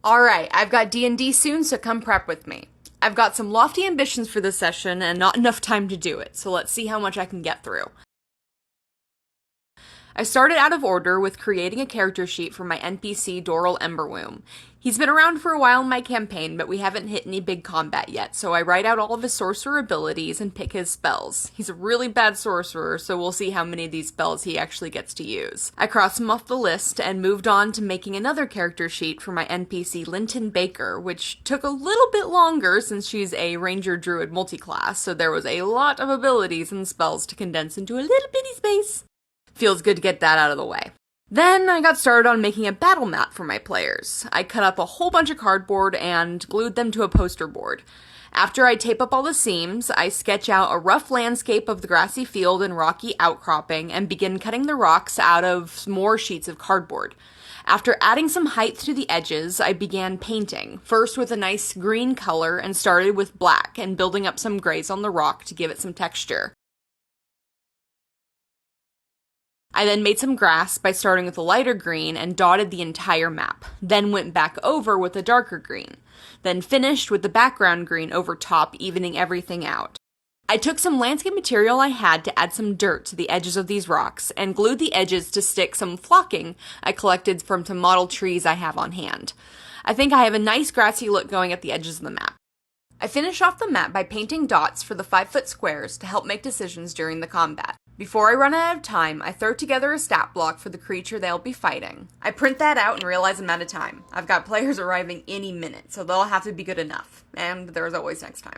Alright, I've got D&D soon, so come prep with me. I've got some lofty ambitions for this session and not enough time to do it, so let's see how much I can get through. I started out of order with creating a character sheet for my NPC Doral Emberwomb. He's been around for a while in my campaign, but we haven't hit any big combat yet, so I write out all of his sorcerer abilities and pick his spells. He's a really bad sorcerer, so we'll see how many of these spells he actually gets to use. I crossed him off the list and moved on to making another character sheet for my NPC Linton Baker, which took a little bit longer since she's a ranger druid multiclass, so there was a lot of abilities and spells to condense into a little bitty space. Feels good to get that out of the way. Then I got started on making a battle map for my players. I cut up a whole bunch of cardboard and glued them to a poster board. After I tape up all the seams, I sketch out a rough landscape of the grassy field and rocky outcropping and begin cutting the rocks out of more sheets of cardboard. After adding some height to the edges, I began painting, first with a nice green color and started with black and building up some grays on the rock to give it some texture. I then made some grass by starting with a lighter green and dotted the entire map, then went back over with a darker green, then finished with the background green over top, evening everything out. I took some landscape material I had to add some dirt to the edges of these rocks, and glued the edges to stick some flocking I collected from some model trees I have on hand. I think I have a nice grassy look going at the edges of the map. I finish off the map by painting dots for the 5-foot squares to help make decisions during the combat. Before I run out of time, I throw together a stat block for the creature they'll be fighting. I print that out and realize I'm out of time. I've got players arriving any minute, so they'll have to be good enough. And there's always next time.